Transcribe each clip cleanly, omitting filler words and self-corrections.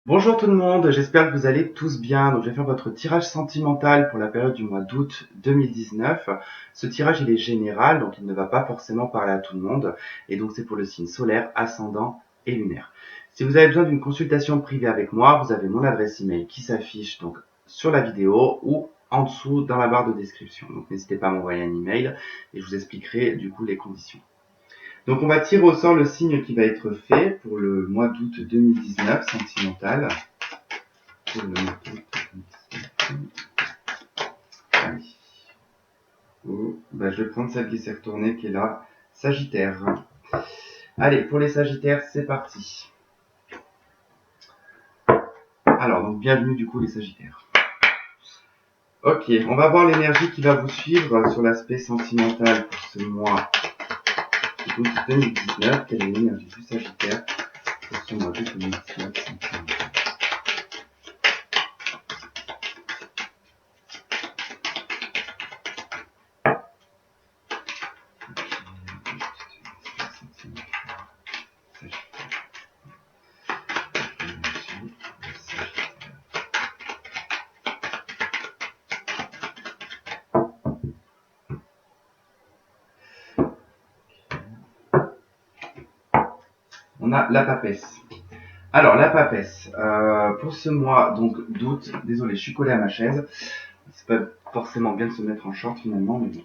Bonjour tout le monde, j'espère que vous allez tous bien. Donc je vais faire votre tirage sentimental pour la période du mois d'août 2019. Ce tirage il est général, donc il ne va pas forcément parler à tout le monde. Et donc c'est pour le signe solaire, ascendant et lunaire. Si vous avez besoin d'une consultation privée avec moi, vous avez mon adresse email qui s'affiche donc sur la vidéo ou en dessous dans la barre de description. Donc n'hésitez pas à m'envoyer un email et je vous expliquerai du coup les conditions. Donc on va tirer au sort le signe qui va être fait pour le mois d'août 2019 sentimental. Pour le mois d'août 2019. Allez. Je vais prendre celle qui s'est retournée qui est là, Sagittaire. Allez, pour les Sagittaires, c'est parti. Alors, donc bienvenue du coup les Sagittaires. Ok, on va voir l'énergie qui va vous suivre sur l'aspect sentimental pour ce mois d'août 2019. Quelle est l'énergie du Sagittaire pour ce mois d'août 2019 sentimental? On a la papesse. Alors, la papesse, pour ce mois donc d'août, désolé, je suis collé à ma chaise. C'est pas forcément bien de se mettre en short finalement, mais bon.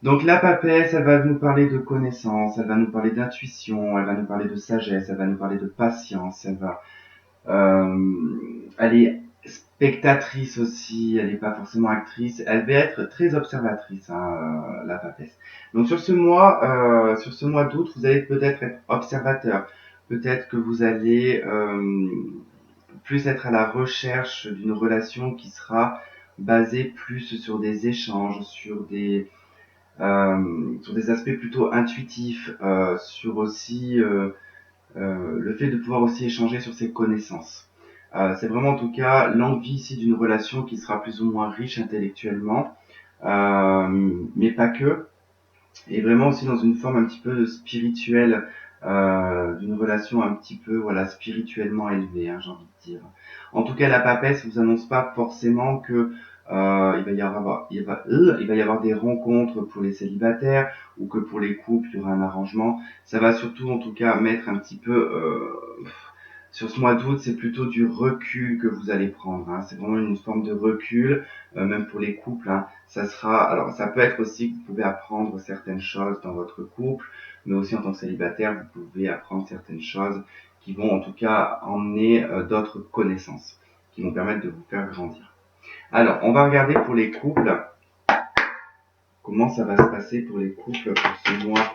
Donc la papesse, elle va nous parler de connaissance, elle va nous parler d'intuition, elle va nous parler de sagesse, elle va nous parler de patience, elle est spectatrice aussi, elle n'est pas forcément actrice, elle va être très observatrice, la papesse. Donc sur ce mois d'août, vous allez peut-être être observateur, peut-être que vous allez plus être à la recherche d'une relation qui sera basée plus sur des échanges, sur des aspects plutôt intuitifs, sur aussi le fait de pouvoir aussi échanger sur ses connaissances. C'est vraiment en tout cas l'envie ici d'une relation qui sera plus ou moins riche intellectuellement, mais pas que, et vraiment aussi dans une forme un petit peu spirituelle, d'une relation un petit peu spirituellement élevée, j'ai envie de dire. En tout cas, la papesse vous annonce pas forcément que il va y avoir des rencontres pour les célibataires ou que pour les couples il y aura un arrangement. Ça va surtout en tout cas mettre un petit peu sur ce mois d'août, c'est plutôt du recul que vous allez prendre. C'est vraiment une forme de recul, même pour les couples. Alors ça peut être aussi que vous pouvez apprendre certaines choses dans votre couple, mais aussi en tant que célibataire, vous pouvez apprendre certaines choses qui vont en tout cas emmener d'autres connaissances, qui vont permettre de vous faire grandir. Alors, on va regarder pour les couples, comment ça va se passer pour les couples pour ce mois.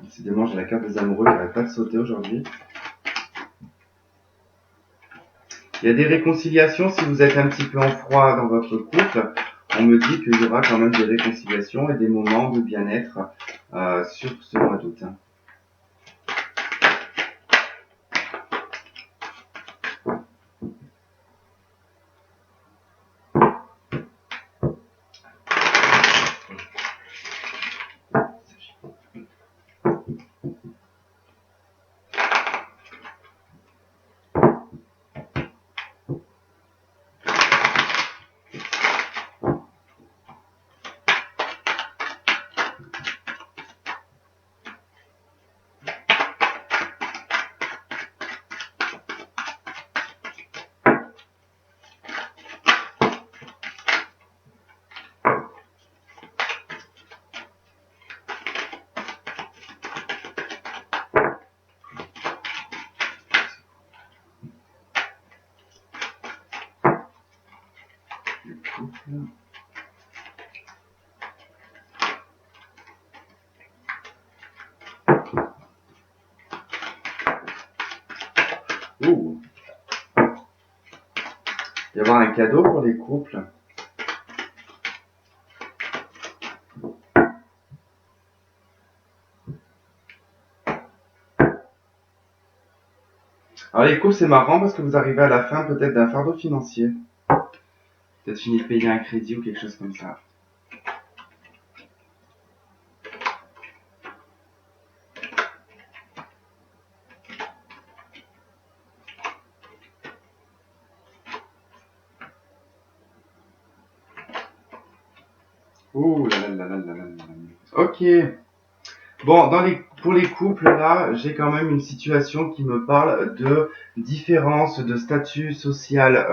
Décidément, j'ai la carte des amoureux qui n'arrête pas de sauter aujourd'hui. Il y a des réconciliations si vous êtes un petit peu en froid dans votre couple. On me dit qu'il y aura quand même des réconciliations et des moments de bien-être sur ce mois d'août. Ouh. Il va y avoir un cadeau pour les couples. Alors les couples, c'est marrant parce que vous arrivez à la fin peut-être d'un fardeau financier. Peut-être fini de payer un crédit ou quelque chose comme ça. Ouh là là là là là là là là. Ok. Bon, pour les couples, là, j'ai quand même une situation qui me parle de différence de statut social,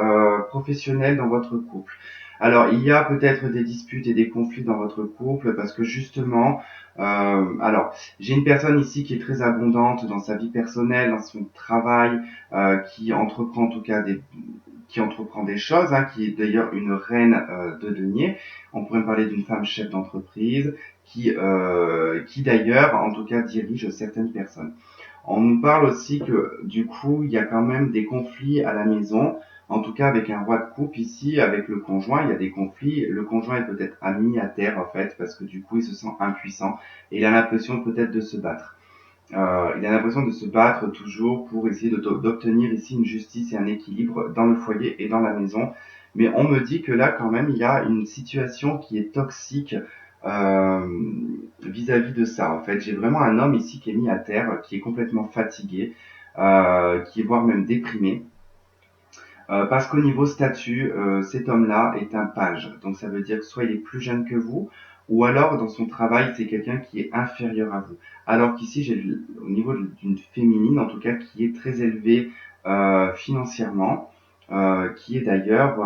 professionnel dans votre couple. Alors, il y a peut-être des disputes et des conflits dans votre couple parce que justement, alors, j'ai une personne ici qui est très abondante dans sa vie personnelle, dans son travail, qui entreprend en tout cas qui entreprend des choses, hein, qui est d'ailleurs une reine de denier. On pourrait me parler d'une femme chef d'entreprise qui d'ailleurs, en tout cas, dirige certaines personnes. On nous parle aussi que du coup, il y a quand même des conflits à la maison. En tout cas, avec un roi de coupe ici, avec le conjoint, il y a des conflits. Le conjoint est peut-être mis à terre en fait, parce que du coup, il se sent impuissant et il a l'impression peut-être de se battre. Il a l'impression de se battre toujours pour essayer d'obtenir ici une justice et un équilibre dans le foyer et dans la maison. Mais on me dit que là, quand même, il y a une situation qui est toxique euh, vis-à-vis de ça. En fait, j'ai vraiment un homme ici qui est mis à terre, qui est complètement fatigué, qui est voire même déprimé. Parce qu'au niveau statut, cet homme-là est un page. Donc ça veut dire que soit il est plus jeune que vous, ou alors dans son travail, c'est quelqu'un qui est inférieur à vous. Alors qu'ici, j'ai au niveau d'une féminine, en tout cas, qui est très élevée financièrement, qui est d'ailleurs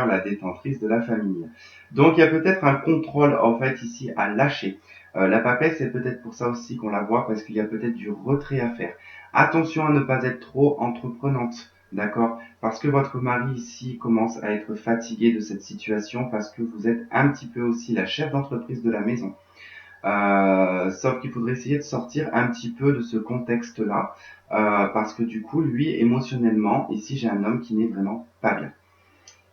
la détentrice de la famille. Donc il y a peut-être un contrôle en fait ici à lâcher. La papesse, c'est peut-être pour ça aussi qu'on la voit, parce qu'il y a peut-être du retrait à faire. Attention à ne pas être trop entreprenante, d'accord? Parce que votre mari ici commence à être fatigué de cette situation, parce que vous êtes un petit peu aussi la chef d'entreprise de la maison. Sauf qu'il faudrait essayer de sortir un petit peu de ce contexte-là, parce que du coup, lui, émotionnellement, ici j'ai un homme qui n'est vraiment pas bien,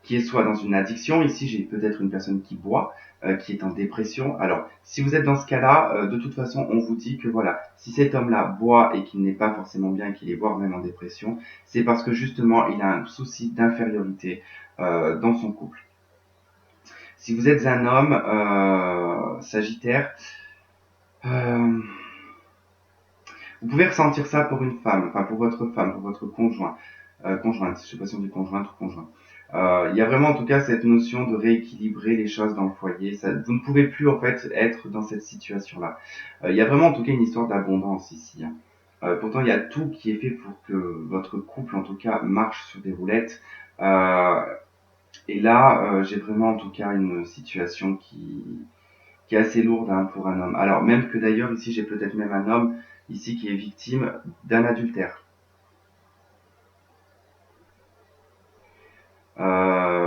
qui est soit dans une addiction, ici j'ai peut-être une personne qui boit, qui est en dépression. Alors, si vous êtes dans ce cas-là, de toute façon, on vous dit que voilà, si cet homme-là boit et qu'il n'est pas forcément bien, qu'il est voire même en dépression, c'est parce que justement, il a un souci d'infériorité dans son couple. Si vous êtes un homme sagittaire, euh, vous pouvez ressentir ça pour une femme, enfin pour votre conjoint, conjointe, je sais pas si on dit conjointe ou conjoint. Il y a vraiment en tout cas cette notion de rééquilibrer les choses dans le foyer. Ça, vous ne pouvez plus en fait être dans cette situation-là. Il y a vraiment en tout cas une histoire d'abondance ici, hein. Pourtant il y a tout qui est fait pour que votre couple en tout cas marche sur des roulettes. Euh, et là, j'ai vraiment en tout cas une situation qui est assez lourde, hein, pour un homme. Alors même que d'ailleurs ici j'ai peut-être même un homme ici qui est victime d'un adultère.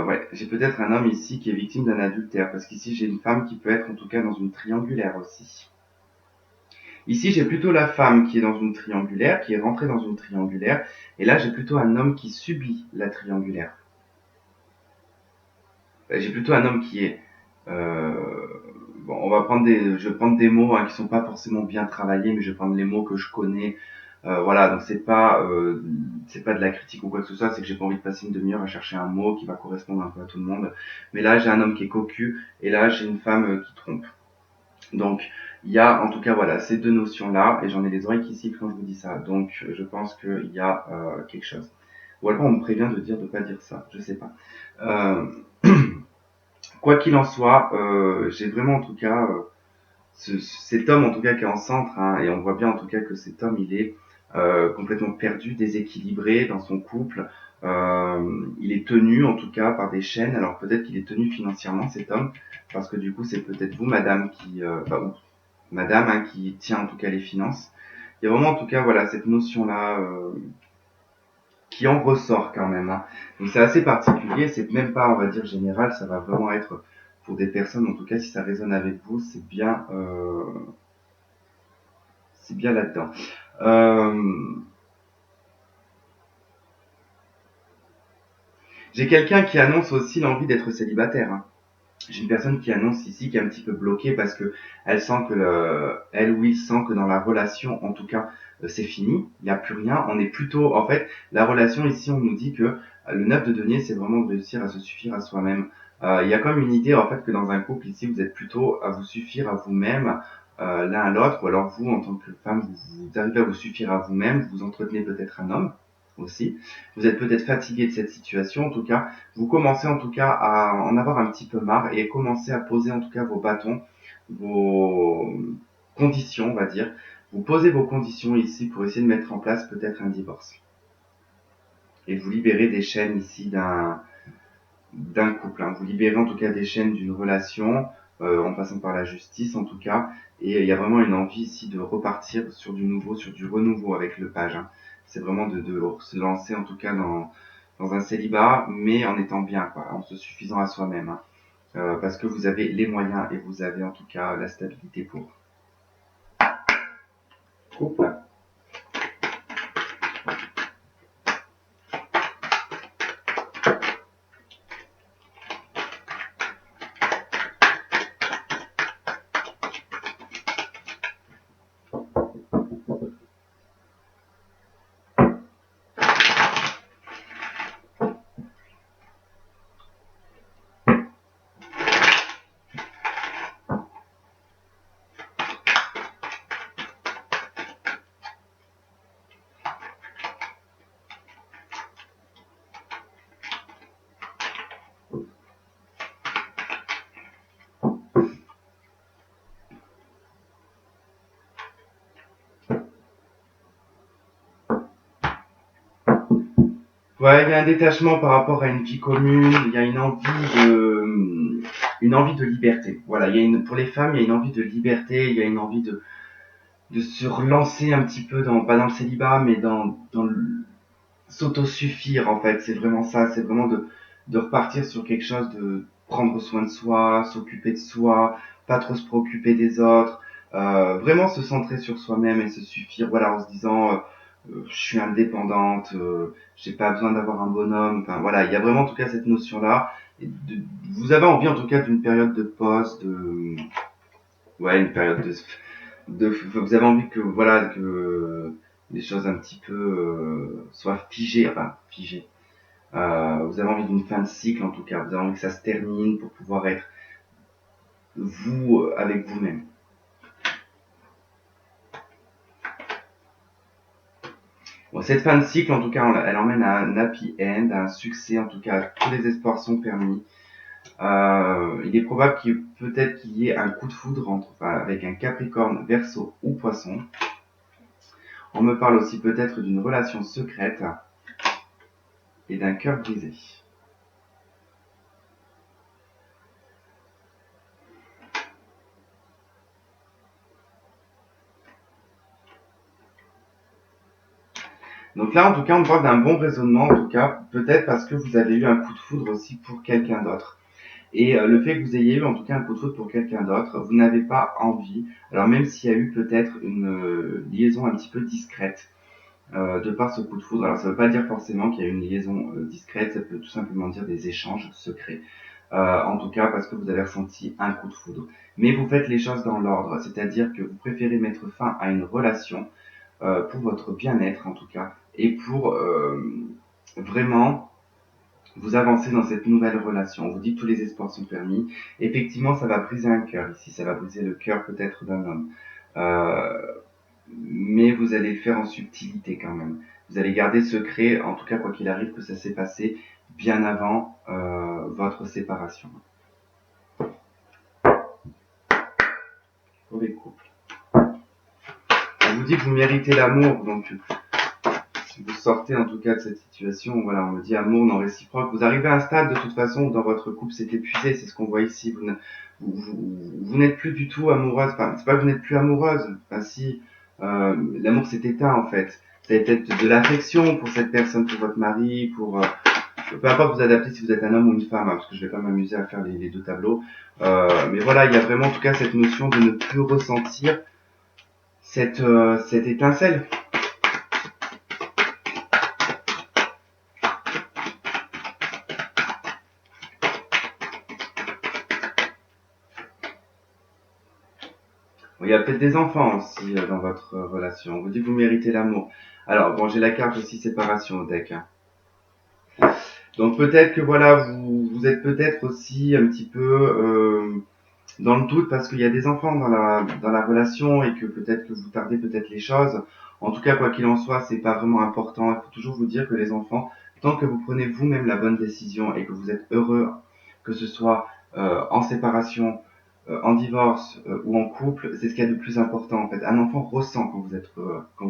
Ouais, j'ai peut-être un homme ici qui est victime d'un adultère, parce qu'ici j'ai une femme qui peut être en tout cas dans une triangulaire aussi. Ici j'ai plutôt la femme qui est dans une triangulaire, qui est rentrée dans une triangulaire, et là j'ai plutôt un homme qui subit la triangulaire. J'ai plutôt un homme qui est... Euh, bon, je vais prendre des mots, hein, qui sont pas forcément bien travaillés, mais je vais prendre les mots que je connais. Voilà, donc c'est pas de la critique ou quoi que ce soit, c'est que j'ai pas envie de passer une demi-heure à chercher un mot qui va correspondre un peu à tout le monde. Mais là, j'ai un homme qui est cocu, et là, j'ai une femme qui trompe. Donc, il y a en tout cas voilà ces deux notions-là, et j'en ai les oreilles qui sifflent quand je vous dis ça. Donc, je pense qu'il y a quelque chose. Ou alors on me prévient de dire de pas dire ça, je sais pas. Euh, Quoi qu'il en soit, j'ai vraiment en tout cas cet homme en tout cas qui est en centre, hein, et on voit bien en tout cas que cet homme il est complètement perdu, déséquilibré dans son couple. Il est tenu en tout cas par des chaînes. Alors peut-être qu'il est tenu financièrement cet homme, parce que du coup c'est peut-être vous madame madame, hein, qui tient en tout cas les finances. Il y a vraiment en tout cas voilà cette notion là qui en ressort quand même, hein. Donc c'est assez particulier, c'est même pas on va dire général, ça va vraiment être pour des personnes, en tout cas si ça résonne avec vous, c'est bien là-dedans. Euh, j'ai quelqu'un qui annonce aussi l'envie d'être célibataire, hein. J'ai une personne qui annonce ici qui est un petit peu bloquée parce que elle sent que elle ou il sent que dans la relation, en tout cas, c'est fini, il n'y a plus rien. On est plutôt, en fait, la relation ici, on nous dit que le 9 de denier, c'est vraiment de réussir à se suffire à soi-même. Il y a comme une idée, en fait, que dans un couple ici, vous êtes plutôt à vous suffire à vous-même, l'un à l'autre, ou alors vous, en tant que femme, vous arrivez à vous suffire à vous-même, vous entretenez peut-être un homme. aussi. Vous êtes peut-être fatigué de cette situation, en tout cas. Vous commencez en tout cas à en avoir un petit peu marre et commencez à poser en tout cas vos bâtons, vos conditions, on va dire. Vous posez vos conditions ici pour essayer de mettre en place peut-être un divorce. Et vous libérez des chaînes ici d'un couple. Hein. Vous libérez en tout cas des chaînes d'une relation, en passant par la justice en tout cas. Et il y a vraiment une envie ici de repartir sur du nouveau, sur du renouveau avec le page. Hein. C'est vraiment de se lancer en tout cas dans un célibat, mais en étant bien, quoi, en se suffisant à soi-même. Hein. Parce que vous avez les moyens et vous avez en tout cas la stabilité pour. Couple. Ouais, il y a un détachement par rapport à une vie commune, il y a une envie de liberté. Voilà, pour les femmes, il y a une envie de liberté, il y a une envie de se relancer un petit peu pas dans le célibat, mais dans s'autosuffire en fait. C'est vraiment ça, c'est vraiment de repartir sur quelque chose, de prendre soin de soi, s'occuper de soi, pas trop se préoccuper des autres, vraiment se centrer sur soi-même et se suffire, voilà, en se disant je suis indépendante, j'ai pas besoin d'avoir un bonhomme, enfin voilà, il y a vraiment en tout cas cette notion-là. Vous avez envie en tout cas d'une période de pause, ouais, une période vous avez envie que voilà que les choses un petit peu soient figées, enfin figées. Vous avez envie d'une fin de cycle en tout cas. Vous avez envie que ça se termine pour pouvoir être vous avec vous-même. Bon, cette fin de cycle en tout cas, elle emmène à un happy end, à un succès en tout cas. Tous les espoirs sont permis. Il est probable peut-être qu'il y ait un coup de foudre avec un Capricorne, Verseau ou Poisson. On me parle aussi peut-être d'une relation secrète et d'un cœur brisé. Donc là, en tout cas, on parle d'un bon raisonnement, en tout cas, peut-être parce que vous avez eu un coup de foudre aussi pour quelqu'un d'autre. Et le fait que vous ayez eu en tout cas un coup de foudre pour quelqu'un d'autre, vous n'avez pas envie, alors même s'il y a eu peut-être une liaison un petit peu discrète de par ce coup de foudre, alors ça ne veut pas dire forcément qu'il y a une liaison discrète, ça peut tout simplement dire des échanges secrets. En tout cas parce que vous avez ressenti un coup de foudre. Mais vous faites les choses dans l'ordre, c'est-à-dire que vous préférez mettre fin à une relation pour votre bien-être en tout cas, et pour vraiment vous avancez dans cette nouvelle relation. On vous dit que tous les espoirs sont permis. Effectivement, ça va briser un cœur ici, ça va briser le cœur peut-être d'un homme. Euh, mais vous allez le faire en subtilité quand même. Vous allez garder secret, en tout cas quoi qu'il arrive, que ça s'est passé bien avant votre séparation. Pour les couples. On vous dit que vous méritez l'amour, donc si vous sortez en tout cas de cette situation, voilà, on me dit amour non réciproque. Vous arrivez à un stade de toute façon où dans votre couple c'est épuisé, c'est ce qu'on voit ici. Vous n'êtes plus du tout amoureuse. Enfin, c'est pas que vous n'êtes plus amoureuse. Enfin, si l'amour s'est éteint en fait. Vous avez peut-être de l'affection pour cette personne, pour votre mari, pour peu importe vous adaptez si vous êtes un homme ou une femme, hein, parce que je vais pas m'amuser à faire les deux tableaux. Mais voilà, il y a vraiment en tout cas cette notion de ne plus ressentir cette étincelle. Il y a peut-être des enfants aussi dans votre relation. On vous dit que vous méritez l'amour. Alors, bon, j'ai la carte aussi séparation au deck. Hein. Donc peut-être que voilà, vous êtes peut-être aussi un petit peu dans le doute parce qu'il y a des enfants dans la relation et que peut-être que vous tardez peut-être les choses. En tout cas, quoi qu'il en soit, c'est pas vraiment important. Il faut toujours vous dire que les enfants, tant que vous prenez vous-même la bonne décision et que vous êtes heureux, que ce soit en séparation, en divorce ou en couple, c'est ce qu'il y a de plus important en fait. Un enfant ressent quand vous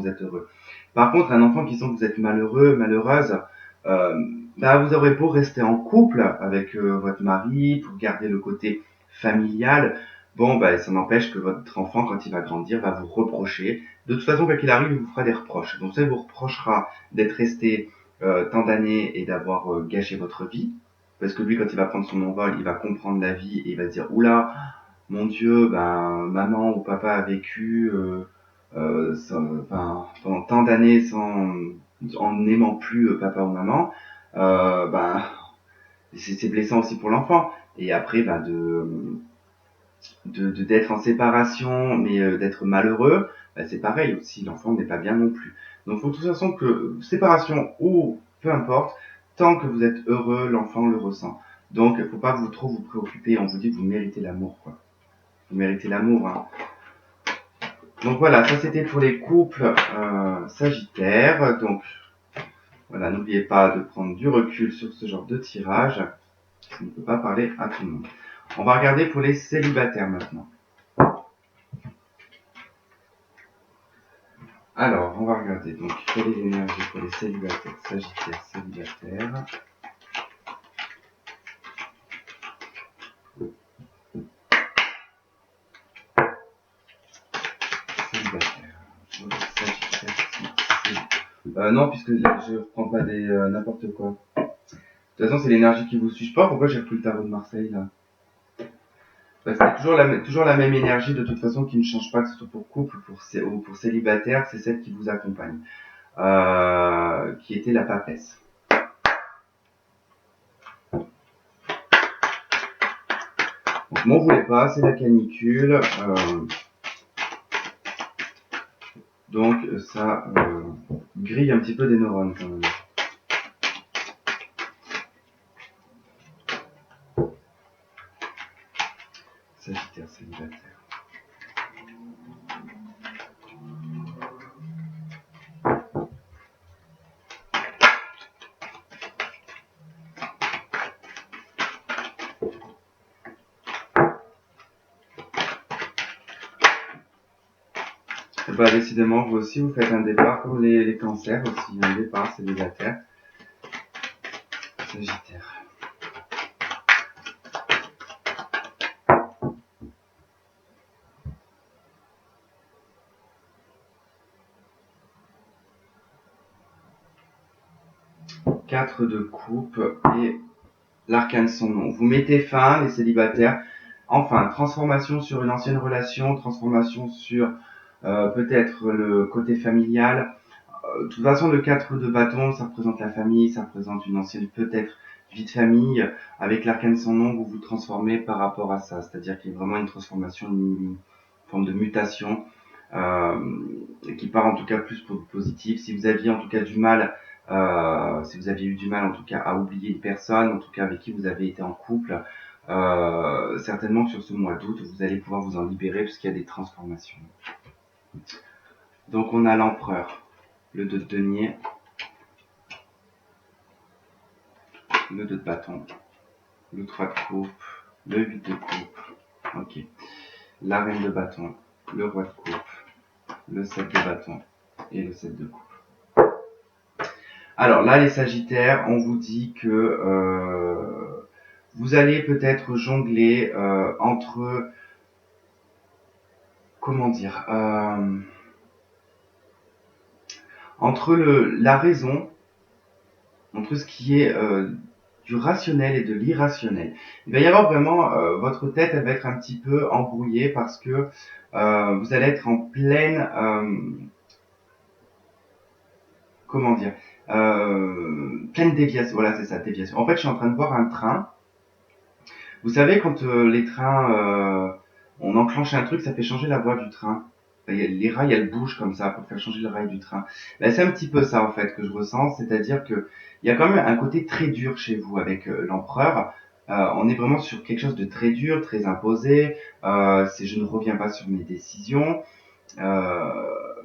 êtes heureux. Par contre, un enfant qui sent que vous êtes malheureux, malheureuse, euh, bah, vous aurez beau rester en couple avec votre mari pour garder le côté familial. Bon, bah, ça n'empêche que votre enfant, quand il va grandir, va vous reprocher. De toute façon, quoi qu'il arrive, il vous fera des reproches. Donc ça, il vous reprochera d'être resté tant d'années et d'avoir gâché votre vie. Parce que lui, quand il va prendre son envol, il va comprendre la vie et il va se dire, oula, mon Dieu, ben, maman ou papa a vécu pendant tant d'années en n'aimant plus papa ou maman. Ben, c'est blessant aussi pour l'enfant. Et après, ben, d'être en séparation, mais d'être malheureux, ben, c'est pareil aussi. L'enfant n'est pas bien non plus. Donc, faut de toute façon que séparation ou peu importe, tant que vous êtes heureux, l'enfant le ressent. Donc, faut pas trop vous préoccuper. On vous dit que vous méritez l'amour, quoi. Vous méritez l'amour, hein. Donc voilà, ça c'était pour les couples sagittaires. Donc voilà, n'oubliez pas de prendre du recul sur ce genre de tirage. Ça ne peut pas parler à tout le monde. On va regarder pour les célibataires maintenant. Alors, on va regarder donc quelle est l'énergie pour les célibataires, sagittaires, célibataires. Non, puisque là, je reprends pas des n'importe quoi. De toute façon, c'est l'énergie qui vous suit. Je sais pas pourquoi j'ai repris le tarot de Marseille là. Bah, c'est toujours la même énergie de toute façon qui ne change pas, que ce soit pour couple ou pour célibataire, c'est celle qui vous accompagne, qui était la papesse. Donc, m'en voulez pas, c'est la canicule, donc ça grille un petit peu des neurones quand même. Sagittaire, célibataire. Bah, décidément, vous aussi, vous faites un départ comme les cancers aussi, un départ célibataire. Sagittaire. Quatre de coupe et l'arcane sans nom. Vous mettez fin, les célibataires. Enfin, transformation sur une ancienne relation, transformation sur peut-être le côté familial. De toute façon, le 4 de bâton, ça représente la famille, ça représente une ancienne peut-être vie de famille. Avec l'arcane sans nom, vous vous transformez par rapport à ça. C'est-à-dire qu'il y a vraiment une transformation, une forme de mutation qui part en tout cas plus pour du positif. Si vous aviez en tout cas du mal, si vous aviez eu du mal en tout cas à oublier une personne, en tout cas avec qui vous avez été en couple, certainement que sur ce mois d'août, vous allez pouvoir vous en libérer puisqu'il y a des transformations. Donc on a l'empereur, le 2 de denier, le 2 de bâton, le 3 de coupe, le 8 de coupe, ok, la reine de bâton, le roi de coupe, le 7 de bâton et le 7 de coupe. Alors là, les sagittaires, on vous dit que vous allez peut-être jongler entre, comment dire, entre la raison, entre ce qui est du rationnel et de l'irrationnel. Il va y avoir vraiment, votre tête, elle va être un petit peu embrouillée parce que vous allez être en pleine, comment dire, pleine déviation. Voilà, c'est ça, déviation. En fait, je suis en train de voir un train. Vous savez, quand les trains, on enclenche un truc, ça fait changer la voie du train. Les rails, elles bougent comme ça pour faire changer le rail du train. Ben, c'est un petit peu ça en fait que je ressens, c'est-à-dire que il y a quand même un côté très dur chez vous avec l'empereur. On est vraiment sur quelque chose de très dur, très imposé. C'est je ne reviens pas sur mes décisions. Euh,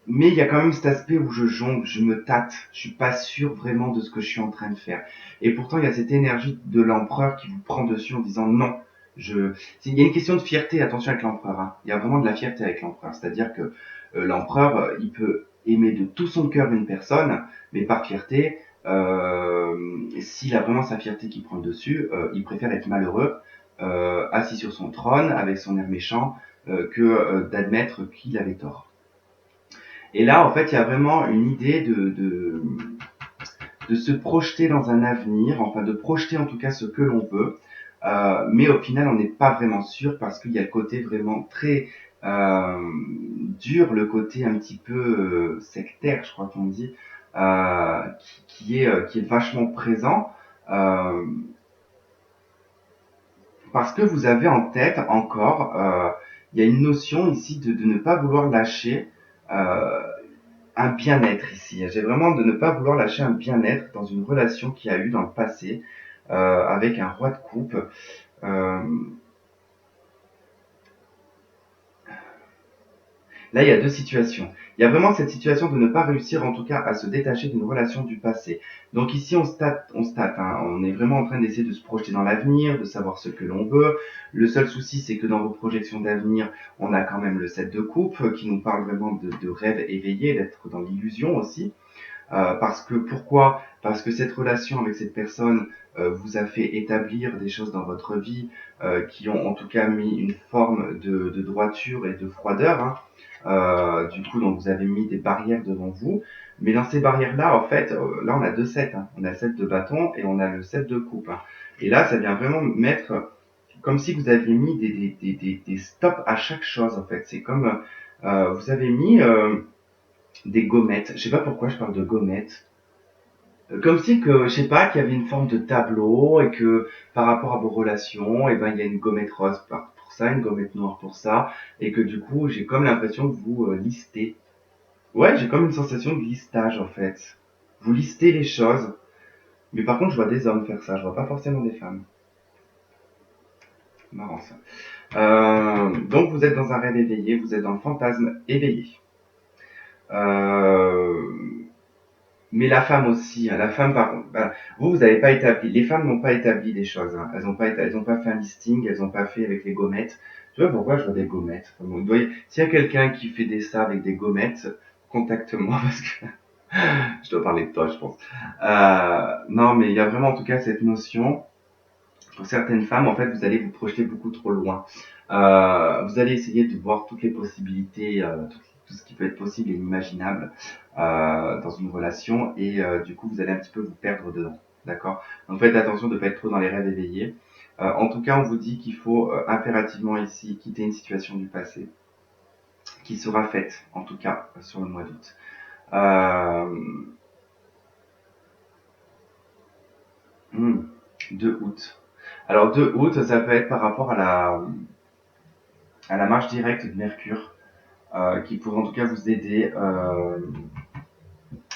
Mais il y a quand même cet aspect où je jongle, je me tâte, je suis pas sûr vraiment de ce que je suis en train de faire. Et pourtant, il y a cette énergie de l'empereur qui vous prend dessus en disant non. Il y a une question de fierté, attention avec l'empereur. Hein. Il y a vraiment de la fierté avec l'empereur. C'est-à-dire que l'empereur, il peut aimer de tout son cœur une personne, mais par fierté, s'il a vraiment sa fierté qui prend le dessus, il préfère être malheureux, assis sur son trône, avec son air méchant, que d'admettre qu'il avait tort. Et là, en fait, il y a vraiment une idée de se projeter dans un avenir, enfin de projeter en tout cas ce que l'on veut, mais au final, on n'est pas vraiment sûr parce qu'il y a le côté vraiment très dur, le côté un petit peu sectaire, je crois qu'on dit, qui est vachement présent. Euh, Parce que vous avez en tête encore, il y a une notion ici de ne pas vouloir lâcher euh, un bien-être ici. J'ai vraiment de ne pas vouloir lâcher un bien-être dans une relation qu'il y a eu dans le passé avec un roi de coupe. Euh, Là, il y a deux situations. Il y a vraiment cette situation de ne pas réussir, en tout cas, à se détacher d'une relation du passé. Donc ici, hein, on est vraiment en train d'essayer de se projeter dans l'avenir, de savoir ce que l'on veut. Le seul souci, c'est que dans vos projections d'avenir, on a quand même le 7 de coupe qui nous parle vraiment de rêve éveillé, d'être dans l'illusion aussi. Parce que pourquoi? Parce que cette relation avec cette personne vous a fait établir des choses dans votre vie qui ont en tout cas mis une forme de droiture et de froideur. Hein. Du coup, donc vous avez mis des barrières devant vous. Mais dans ces barrières-là, en fait, là on a deux sets. Hein. On a le set de bâton et on a le set de coupe. Hein. Et là, ça vient vraiment mettre comme si vous aviez mis des stops à chaque chose. En fait, c'est comme vous avez mis des gommettes. Je sais pas pourquoi je parle de gommettes. Comme si que, je sais pas, qu'il y avait une forme de tableau et que par rapport à vos relations, et ben il y a une gommette rose pour ça, une gommette noire pour ça, et que du coup j'ai comme l'impression que vous listez. Ouais, j'ai comme une sensation de listage en fait. Vous listez les choses, mais par contre je vois des hommes faire ça, je vois pas forcément des femmes. Marrant ça. Donc vous êtes dans un rêve éveillé, vous êtes dans le fantasme éveillé. Euh, Mais la femme aussi, hein, la femme par contre, bah, vous n'avez pas établi, les femmes n'ont pas établi des choses, hein. Elles n'ont pas fait un listing, elles n'ont pas fait avec les gommettes. Tu vois pourquoi je vois des gommettes? Enfin, bon, s'il y a quelqu'un qui fait ça avec des gommettes, contacte-moi parce que je dois parler de toi, je pense. Non, mais il y a vraiment en tout cas cette notion. Pour certaines femmes, en fait, vous allez vous projeter beaucoup trop loin. Vous allez essayer de voir toutes les possibilités, tout ce qui peut être possible et inimaginable dans une relation, et du coup, vous allez un petit peu vous perdre dedans. D'accord? Donc faites attention de ne pas être trop dans les rêves éveillés. En tout cas, on vous dit qu'il faut impérativement ici quitter une situation du passé, qui sera faite, en tout cas, sur le mois d'août. Euh, 2 août. Alors 2 août, ça peut être par rapport à la marche directe de Mercure, qui pourrait en tout cas vous aider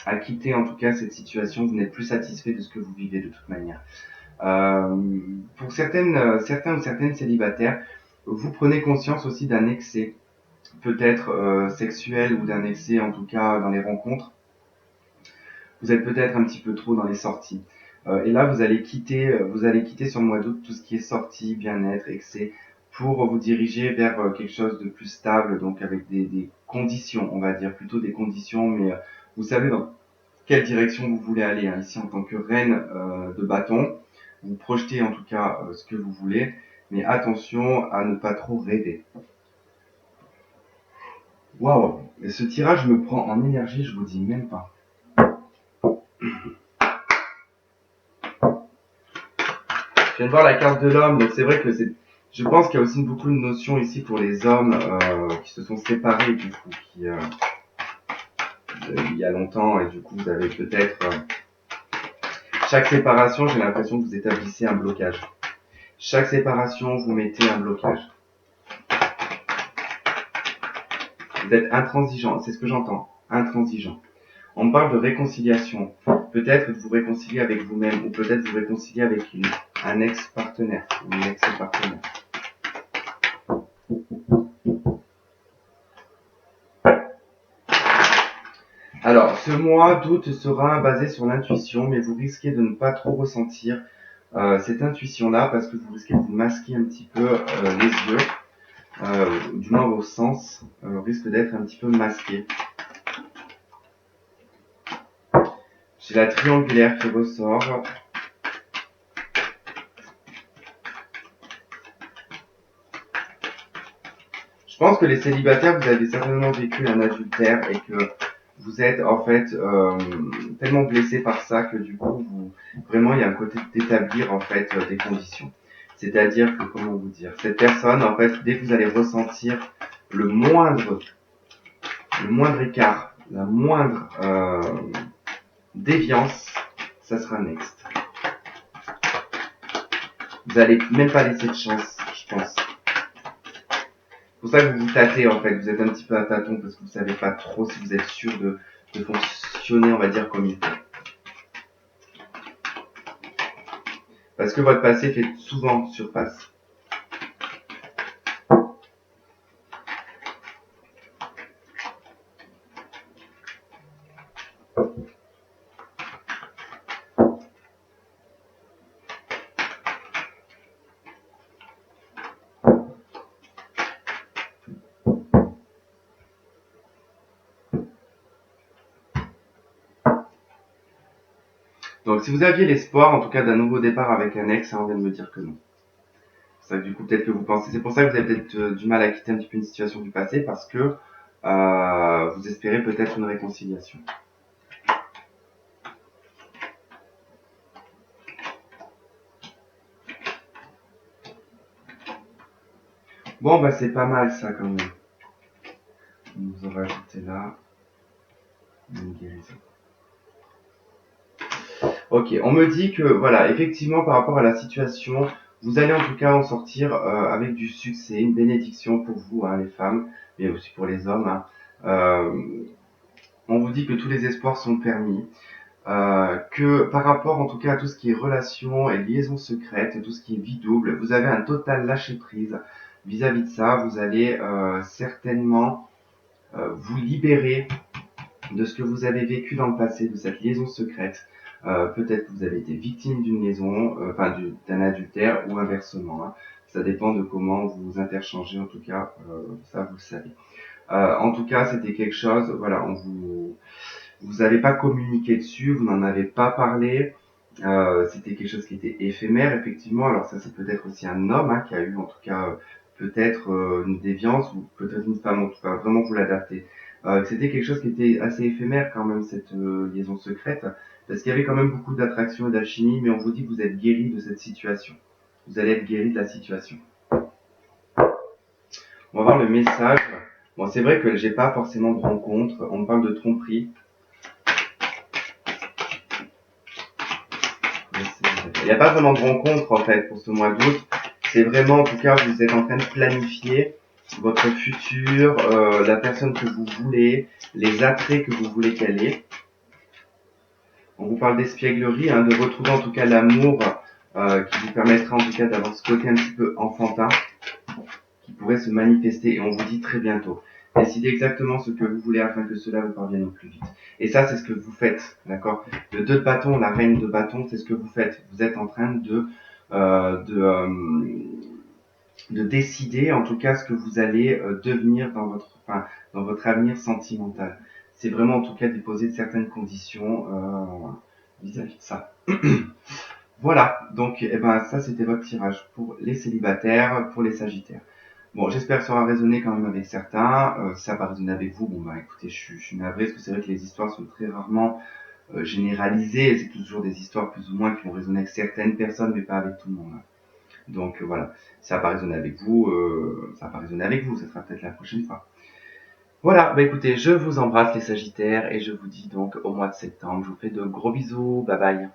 à quitter en tout cas cette situation. Vous n'êtes plus satisfait de ce que vous vivez de toute manière. Pour certains ou certaines célibataires, vous prenez conscience aussi d'un excès, peut-être sexuel, ou d'un excès en tout cas dans les rencontres. Vous êtes peut-être un petit peu trop dans les sorties. Et là, vous allez quitter sur le mois d'août tout ce qui est sortie, bien-être, excès, pour vous diriger vers quelque chose de plus stable, donc avec des conditions, on va dire, plutôt des conditions, mais vous savez dans quelle direction vous voulez aller. Hein. Ici, en tant que reine de bâton, vous projetez en tout cas ce que vous voulez, mais attention à ne pas trop rêver. Waouh, et ce tirage me prend en énergie, je vous dis même pas. Je viens de voir la carte de l'homme, donc c'est vrai que je pense qu'il y a aussi beaucoup de notions ici pour les hommes qui se sont séparés du coup, il y a longtemps, et du coup vous avez peut-être chaque séparation, j'ai l'impression que vous établissez un blocage. Chaque séparation, vous mettez un blocage. Vous êtes intransigeant, c'est ce que j'entends, intransigeant. On me parle de réconciliation. Peut-être de vous réconcilier avec vous-même, ou peut-être vous réconcilier avec un ex-partenaire, ou une ex-partenaire. Alors, ce mois d'août sera basé sur l'intuition, mais vous risquez de ne pas trop ressentir cette intuition-là parce que vous risquez de vous masquer un petit peu les yeux, du moins vos sens risquent d'être un petit peu masqués. J'ai la triangulaire qui ressort. Je pense que les célibataires, vous avez certainement vécu un adultère et que vous êtes en fait tellement blessé par ça que du coup, vraiment, il y a un côté d'établir en fait des conditions. C'est-à-dire que, comment vous dire, cette personne, en fait, dès que vous allez ressentir le moindre écart, la moindre déviance, ça sera next. Vous allez même pas laisser de chance, je pense. C'est pour ça que vous vous tâtez en fait, vous êtes un petit peu à tâtons parce que vous savez pas trop si vous êtes sûr de fonctionner, on va dire, comme il faut. Parce que votre passé fait souvent surface. Donc si vous aviez l'espoir, en tout cas, d'un nouveau départ avec un ex, on vient de me dire que non. C'est ça que du coup, peut-être que vous pensez. C'est pour ça que vous avez peut-être du mal à quitter un petit peu une situation du passé parce que vous espérez peut-être une réconciliation. Bon, bah c'est pas mal ça quand même. On va rajouter là une guérison. Ok, on me dit que voilà, effectivement, par rapport à la situation, vous allez en tout cas en sortir avec du succès, une bénédiction pour vous, hein, les femmes, mais aussi pour les hommes. Hein. On vous dit que tous les espoirs sont permis, que par rapport en tout cas à tout ce qui est relations et liaisons secrètes, tout ce qui est vie double, vous avez un total lâcher prise vis-à-vis de ça. Vous allez certainement vous libérer de ce que vous avez vécu dans le passé, de cette liaison secrète. Peut-être que vous avez été victime d'une liaison, d'un adultère ou inversement. Hein. Ça dépend de comment vous interchangez, en tout cas, ça vous le savez. En tout cas, c'était quelque chose, voilà, vous n'avez pas communiqué dessus, vous n'en avez pas parlé. C'était quelque chose qui était éphémère, effectivement. Alors ça, c'est peut-être aussi un homme hein, qui a eu, en tout cas, peut-être une déviance ou peut-être une femme, en tout cas, vraiment vous l'adapter. C'était quelque chose qui était assez éphémère quand même, cette liaison secrète, parce qu'il y avait quand même beaucoup d'attraction et d'alchimie, mais on vous dit que vous êtes guéri de cette situation. Vous allez être guéri de la situation. On va voir le message. Bon, c'est vrai que j'ai pas forcément de rencontre. On me parle de tromperie. Il n'y a pas vraiment de rencontre en fait pour ce mois d'août. C'est vraiment, en tout cas, vous êtes en train de planifier votre futur, la personne que vous voulez, les attraits que vous voulez qu'elle ait. On vous parle d'espièglerie, hein, de retrouver en tout cas l'amour qui vous permettra en tout cas d'avoir ce côté un petit peu enfantin qui pourrait se manifester et on vous dit très bientôt. Décidez exactement ce que vous voulez afin que cela vous parvienne au plus vite. Et ça, c'est ce que vous faites, d'accord? Le 2 de bâton, la reine de bâton, c'est ce que vous faites. Vous êtes en train de décider, en tout cas, ce que vous allez devenir dans votre avenir sentimental. C'est vraiment, en tout cas, déposer certaines conditions vis-à-vis de ça. Voilà, donc eh ben, ça, c'était votre tirage pour les célibataires, pour les sagittaires. Bon, j'espère que ça aura résonné quand même avec certains. Si ça n'a pas résonné avec vous, bon bah écoutez, je suis navré, parce que c'est vrai que les histoires sont très rarement généralisées. C'est toujours des histoires plus ou moins qui vont résonner avec certaines personnes, mais pas avec tout le monde. Donc voilà, si ça n'a pas résonné avec vous, ça n'a pas résonné avec vous, ça sera peut-être la prochaine fois. Voilà, bah écoutez, je vous embrasse les Sagittaires et je vous dis donc au mois de septembre. Je vous fais de gros bisous, bye bye.